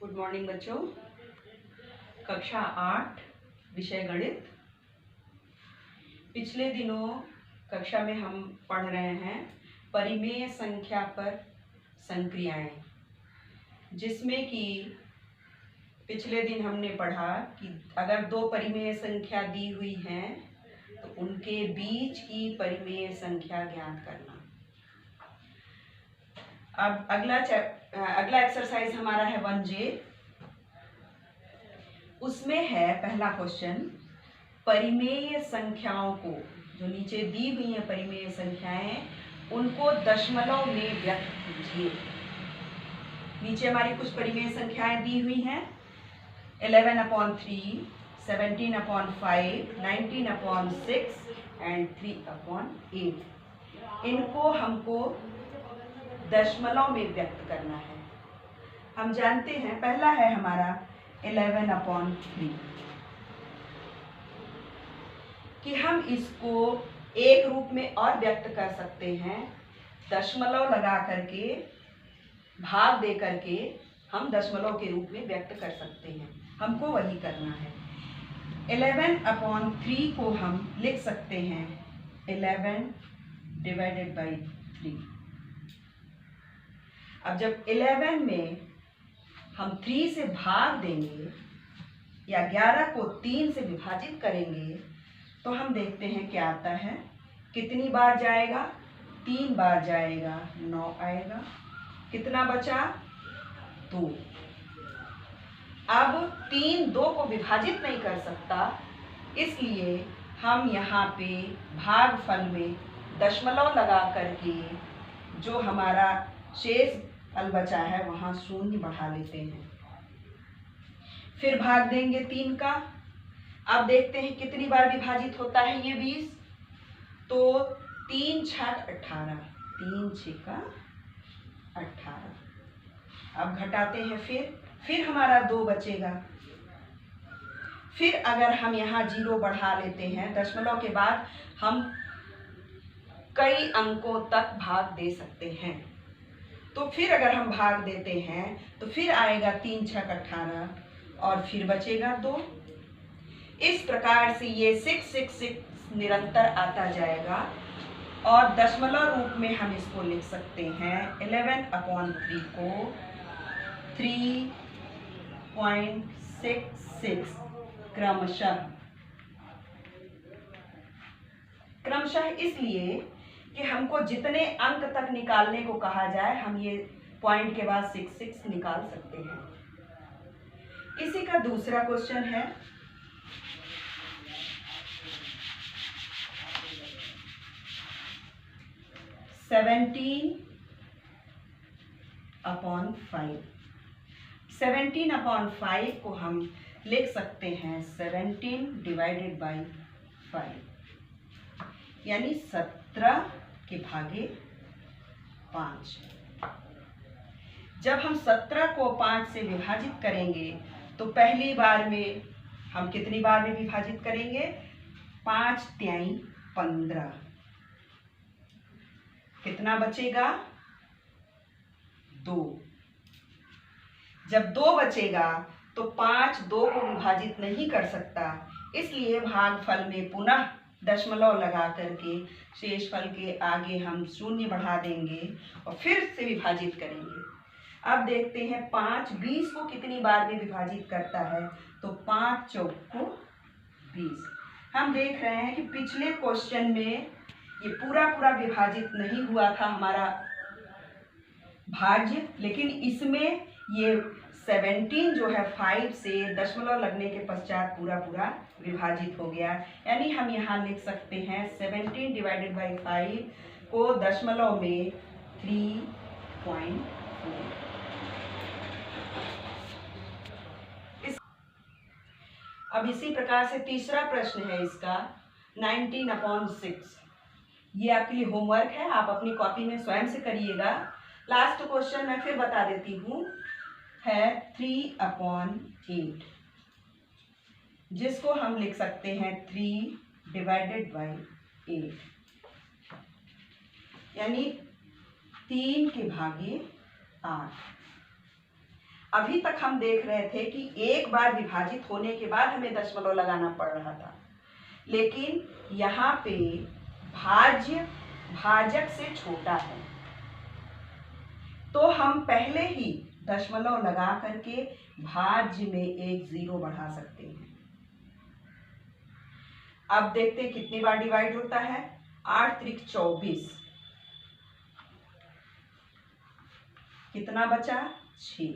Good morning बच्चों। कक्षा 8 विषय गणित। पिछले दिनों कक्षा में हम पढ़ रहे हैं परिमेय संख्या पर संक्रियाएं, जिसमें कि पिछले दिन हमने पढ़ा कि अगर दो परिमेय संख्या दी हुई हैं तो उनके बीच की परिमेय संख्या ज्ञात करना। अब अगला एक्सरसाइज हमारा है 1J। उसमें है पहला क्वेश्चन, परिमेय संख्याओं को, जो नीचे दी हुई है परिमेय संख्याएं, उनको दशमलव में व्यक्त कीजिए। नीचे हमारी कुछ परिमेय संख्याएं दी हुई हैं, 11/3, 17/5, 19/6 एंड 3/8। इनको हमको दशमलव में व्यक्त करना है। हम जानते हैं पहला है हमारा 11/3 कि हम इसको एक रूप में और व्यक्त कर सकते हैं, दशमलव लगा करके, भाग दे करके हम दशमलव के रूप में व्यक्त कर सकते हैं। हमको वही करना है। 11/3 को हम लिख सकते हैं 11/3। अब जब 11 में हम 3 से भाग देंगे या 11 को 3 से विभाजित करेंगे तो हम देखते हैं क्या आता है। कितनी बार जाएगा? 3 बार जाएगा, 9 आएगा। कितना बचा? 2। अब 3 2 को विभाजित नहीं कर सकता, इसलिए हम यहाँ पे भागफल में दशमलव लगा करके जो हमारा शेष फल बचा है वहाँ शून्य बढ़ा लेते हैं। फिर भाग देंगे 3 का। अब देखते हैं कितनी बार विभाजित होता है ये 20। तो 3 छक 18, 3 छक्का 18। अब घटाते हैं, फिर हमारा 2 बचेगा। फिर अगर हम यहाँ 0 बढ़ा लेते हैं, दशमलव के बाद हम कई अंकों तक भाग दे सकते हैं। तो फिर अगर हम भाग देते हैं तो फिर आएगा 3 छक 18 और फिर बचेगा 2। इस प्रकार से ये 666 निरंतर आता जाएगा और दशमलव रूप में हम इसको लिख सकते हैं 11/3 को 3.66 क्रमशः इसलिए कि हमको जितने अंक तक निकालने को कहा जाए हम ये पॉइंट के बाद 66 निकाल सकते हैं। इसी का दूसरा क्वेश्चन है 17/5। 17/5 को हम लिख सकते हैं 17/5, यानी 17 के भागे 5। जब हम 17 को 5 से विभाजित करेंगे तो पहली बार में हम कितनी बार में विभाजित करेंगे? 5 तिहाई 15। कितना बचेगा? 2। जब 2 बचेगा तो 5 2 को विभाजित नहीं कर सकता, इसलिए भागफल में पुनः दशमलव लगा करके शेष फल के आगे हम शून्य बढ़ा देंगे और फिर से विभाजित करेंगे। अब देखते हैं 5 20 को कितनी बार में विभाजित करता है। तो 5 चौको 20। हम देख रहे हैं कि पिछले क्वेश्चन में ये पूरा विभाजित नहीं हुआ था हमारा भाज्य, लेकिन इसमें ये 17 जो है 5 से दशमलव लगने के पश्चात पूरा विभाजित हो गया। यानी हम यहाँ लिख सकते हैं 17/5 को दशमलव में 3.4। अब इसी प्रकार से तीसरा प्रश्न है इसका 19/6। ये आपके लिए होमवर्क है, आप अपनी कॉपी में स्वयं से करिएगा। लास्ट क्वेश्चन मैं फिर बता देती हूँ, है 3/8, जिसको हम लिख सकते हैं 3/8, यानी 3 के भागे 8। अभी तक हम देख रहे थे कि एक बार विभाजित होने के बाद हमें दशमलव लगाना पड़ रहा था, लेकिन यहाँ पे भाज्य भाजक से छोटा है, तो हम पहले ही दशमलव लगा करके भाज्य में एक 0 बढ़ा सकते हैं। अब देखते हैं कितनी बार डिवाइड होता है। 8 त्रिक 24, कितना बचा? 6।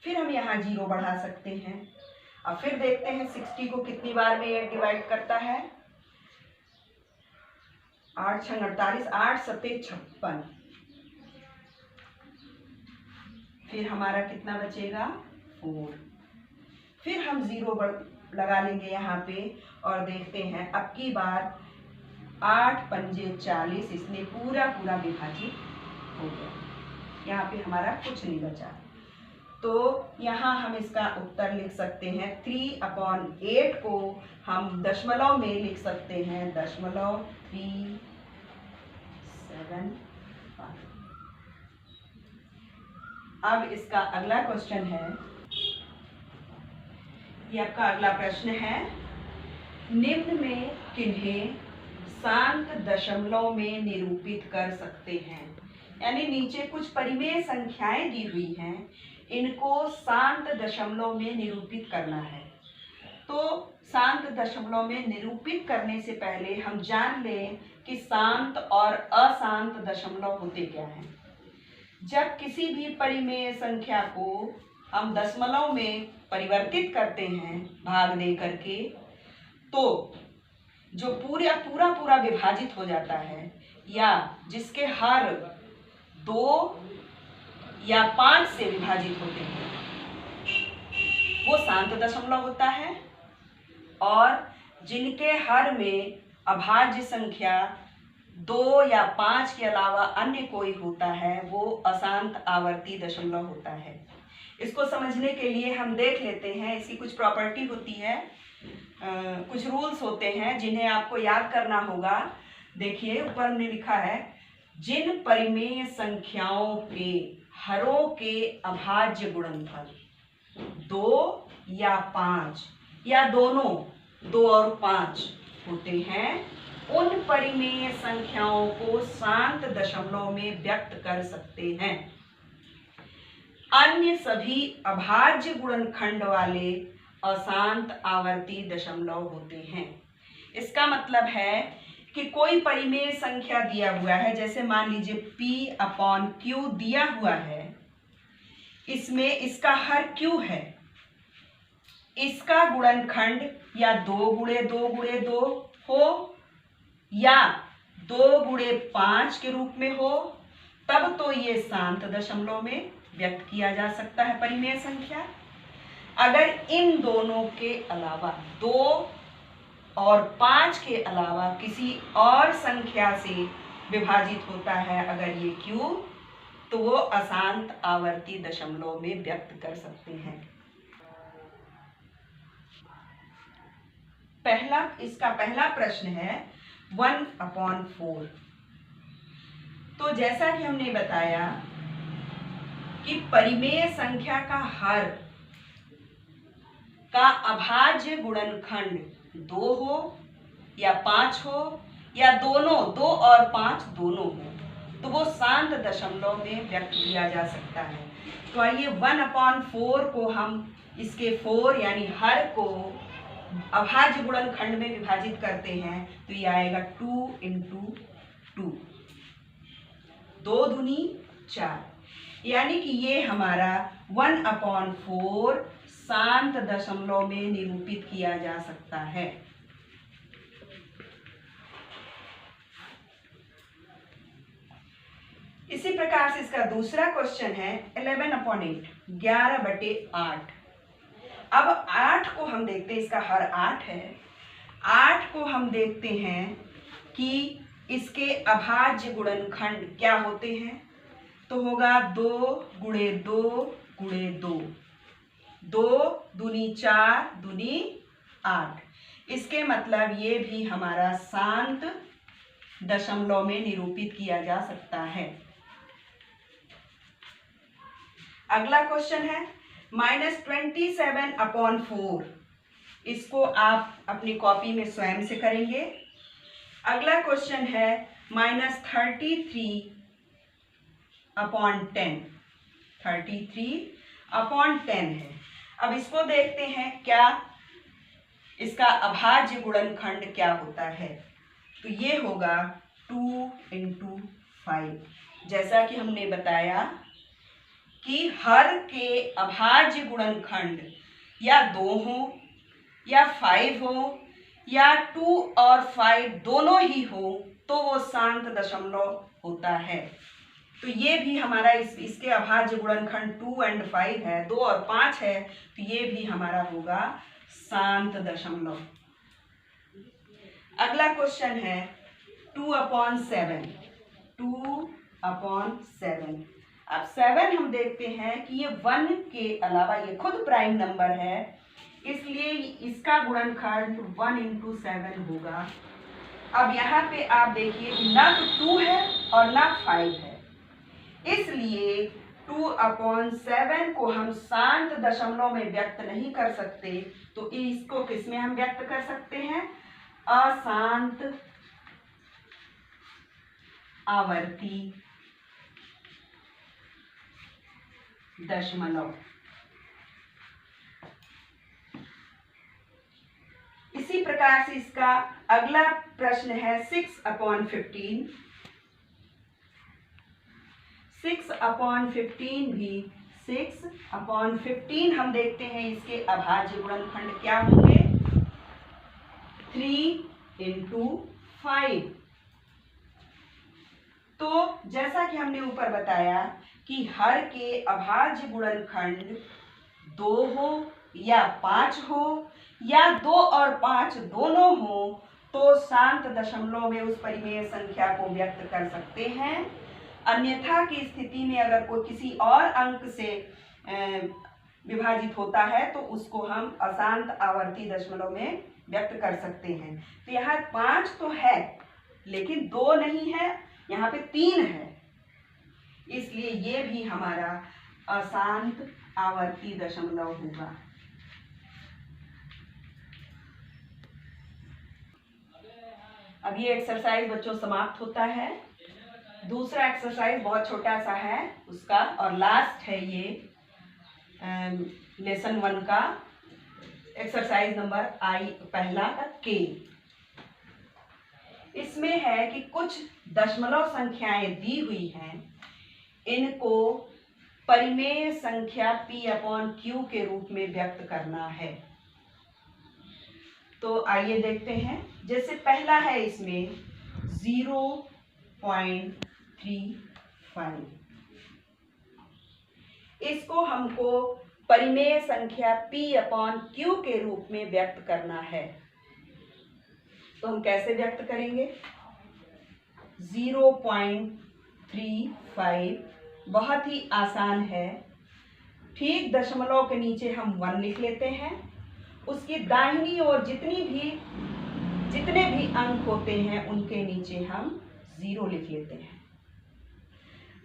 फिर हम यहाँ 0 बढ़ा सकते हैं। अब फिर देखते हैं 60 को कितनी बार में ये डिवाइड करता है। 8 छंग 48, 8 सते 56। फिर हमारा कितना बचेगा? 4। फिर हम 0 लगा लेंगे यहाँ पे और देखते हैं अब की बार 8 पंजे 40, इसने पूरा पूरा विभाजित हो गया। यहाँ पे हमारा कुछ नहीं बचा, तो यहाँ हम इसका उत्तर लिख सकते हैं 3/8 को हम दशमलव में लिख सकते हैं 0.375। अब इसका अगला क्वेश्चन है, ये आपका अगला प्रश्न है, निम्न में किन्हें शांत दशमलव में निरूपित कर सकते हैं। यानी नीचे कुछ परिमेय संख्याएं दी हुई हैं, इनको शांत दशमलव में निरूपित करना है। तो शांत दशमलव में निरूपित करने से पहले हम जान लें कि शांत और अशांत दशमलव होते क्या हैं। जब किसी भी परिमेय संख्या को हम दशमलव में परिवर्तित करते हैं भाग दे करके, तो जो पूरा विभाजित हो जाता है या जिसके हर 2 या 5 से विभाजित होते हैं वो शांत दशमलव होता है, और जिनके हर में अभाज्य संख्या 2 या 5 के अलावा अन्य कोई होता है वो अशांत आवर्ती दशमलव होता है। इसको समझने के लिए हम देख लेते हैं, इसकी कुछ प्रॉपर्टी होती है, कुछ रूल्स होते हैं जिन्हें आपको याद करना होगा। देखिए ऊपर हमने लिखा है, जिन परिमेय संख्याओं के हरों के अभाज्य गुणनफल 2 या 5 या दोनों 2 और 5 होते हैं, उन परिमेय संख्याओं को शांत दशमलव में व्यक्त कर सकते हैं। अन्य सभी अभाज्य गुणनखंड वाले अशांत आवर्ती दशमलव होते हैं। इसका मतलब है कि कोई परिमेय संख्या दिया हुआ है, जैसे मान लीजिए P/Q दिया हुआ है, इसमें इसका हर Q है, इसका गुणनखंड या 2 गुणे 2 गुणे 2 हो या 2 गुणे 5 के रूप में हो, तब तो ये शांत दशमलव में व्यक्त किया जा सकता है परिमेय संख्या। अगर इन दोनों के अलावा 2 और 5 के अलावा किसी और संख्या से विभाजित होता है अगर ये Q, तो वो अशांत आवर्ती दशमलव में व्यक्त कर सकते हैं। इसका पहला प्रश्न है 1/4। तो जैसा कि हमने बताया कि परिमेय संख्या का हर का अभाज्य गुणनखंड 2 हो या 5 हो या दोनों 2 और 5 दोनों हो, तो वो शांत दशमलव में व्यक्त किया जा सकता है। तो आइए 1/4 को हम इसके 4 यानी हर को अभाज्य गुणनखंड में विभाजित करते हैं, तो ये आएगा 2 × 2, 2 दूनी 4, यानी कि ये हमारा 1/4 शांत दशमलव में निरूपित किया जा सकता है। इसी प्रकार से इसका दूसरा क्वेश्चन है 11/8, 11/8। अब 8 को हम देखते हैं, इसका हर 8 है। 8 को हम देखते हैं कि इसके अभाज्य गुणनखंड क्या होते हैं, तो होगा 2 गुणे 2 गुणे 2, 2 दूनी 4 दूनी 8। इसके मतलब ये भी हमारा शांत दशमलव में निरूपित किया जा सकता है। अगला क्वेश्चन है -27/4। इसको आप अपनी कॉपी में स्वयं से करेंगे। अगला क्वेश्चन है -33/10। 33/10 है। अब इसको देखते हैं क्या इसका अभाज्य गुणनखंड क्या होता है। तो ये होगा 2 × 5। जैसा कि हमने बताया कि हर के अभाज्य गुणनखंड या 2 हो या 5 हो या 2 और 5 दोनों ही हो तो वो शांत दशमलव होता है। तो ये भी हमारा इसके अभाज्य गुणनखंड 2 और 5 है, 2 और 5 है, तो ये भी हमारा होगा शांत दशमलव। अगला क्वेश्चन है 2/7। 2/7। अब 7 हम देखते हैं कि ये 1 के अलावा ये खुद प्राइम नंबर है, इसलिए इसका गुणनखंड 1 × 7 होगा। अब यहाँ पे आप देखिए ना तो 2 है और ना 5 है, इसलिए 2/7 को हम शांत दशमलव में व्यक्त नहीं कर सकते। तो इसको किसमें हम व्यक्त कर सकते हैं? अशांत आवर्ती दशमलव। इसी प्रकार से इसका अगला प्रश्न है 6/15। 6/15 भी 6/15 हम देखते हैं इसके अभाज्य गुणनखंड क्या होंगे? 3 × 5। तो जैसा कि हमने ऊपर बताया कि हर के अभाज्य गुणनखंड 2 हो या 5 हो या 2 और 5 दोनों हो तो शांत दशमलव में उस परिमेय संख्या को व्यक्त कर सकते हैं। अन्यथा की स्थिति में अगर कोई किसी और अंक से विभाजित होता है तो उसको हम अशांत आवर्ती दशमलव में व्यक्त कर सकते हैं। तो यहाँ 5 तो है लेकिन 2 नहीं है, यहाँ पे 3 है, इसलिए ये भी हमारा अशांत आवर्ती दशमलव होगा। अब ये एक्सरसाइज बच्चों समाप्त होता है। दूसरा एक्सरसाइज बहुत छोटा सा है उसका, और लास्ट है ये लेसन 1 का एक्सरसाइज नंबर पहला का के। इसमें है कि कुछ दशमलव संख्याएं दी हुई हैं, इनको परिमेय संख्या P/Q के रूप में व्यक्त करना है। तो आइए देखते हैं। जैसे पहला है इसमें 0.35, इसको हमको परिमेय संख्या P/Q के रूप में व्यक्त करना है। तो हम कैसे व्यक्त करेंगे? 0.35 बहुत ही आसान है। ठीक दशमलव के नीचे हम 1 लिख लेते हैं, उसकी दाहिनी ओर जितने भी अंक होते हैं उनके नीचे हम 0 लिख लेते हैं।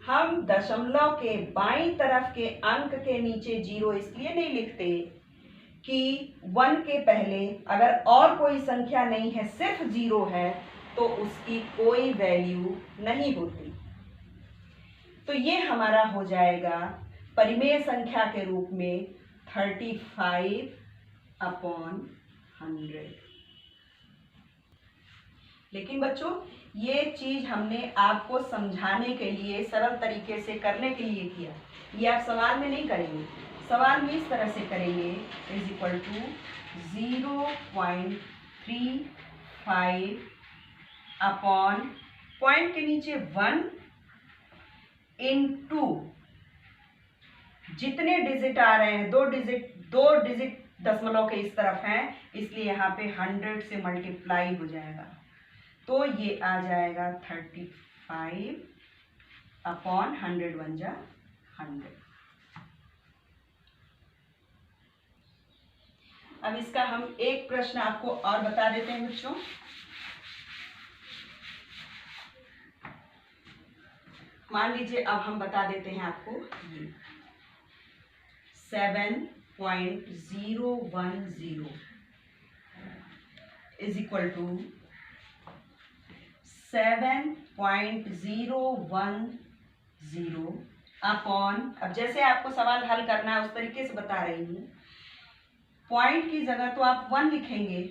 हम दशमलव के बाईं तरफ के अंक के नीचे 0 इसलिए नहीं लिखते कि 1 के पहले अगर और कोई संख्या नहीं है, सिर्फ 0 है, तो उसकी कोई वैल्यू नहीं होती। तो ये हमारा हो जाएगा परिमेय संख्या के रूप में 35/100। लेकिन बच्चों ये चीज हमने आपको समझाने के लिए, सरल तरीके से करने के लिए किया। ये आप सवाल में नहीं करेंगे। सवाल में इस तरह से करेंगे =0.35 अपॉन पॉइंट के नीचे 1 इंटू जितने डिजिट आ रहे हैं, 2 डिजिट दशमलव के इस तरफ हैं, इसलिए यहाँ पे 100 से मल्टीप्लाई हो जाएगा। तो ये आ जाएगा 35/100 1 जा 100। अब इसका हम एक प्रश्न आपको और बता देते हैं बच्चों। मान लीजिए अब हम बता देते हैं आपको 7.010 इज इक्वल टू 7.010 अपॉन, अब जैसे आपको सवाल हल करना है उस तरीके से बता रही हूँ। पॉइंट की जगह तो आप 1 लिखेंगे,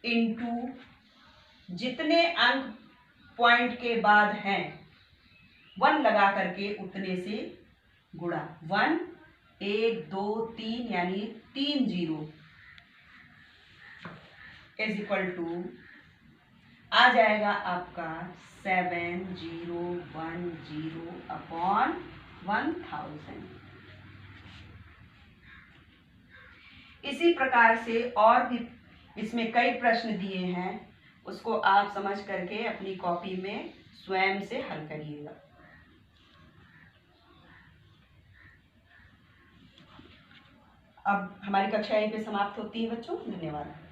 इनटू जितने अंक पॉइंट के बाद हैं 1 लगा करके उतने से गुणा। 1 1 2 3 यानी 3 जीरो इज इक्वल टू आ जाएगा आपका 7010 अपॉन 1000। इसी प्रकार से और भी इसमें कई प्रश्न दिए हैं, उसको आप समझ करके अपनी कॉपी में स्वयं से हल करिएगा। अब हमारी कक्षा यहीं पे समाप्त होती है बच्चों। धन्यवाद।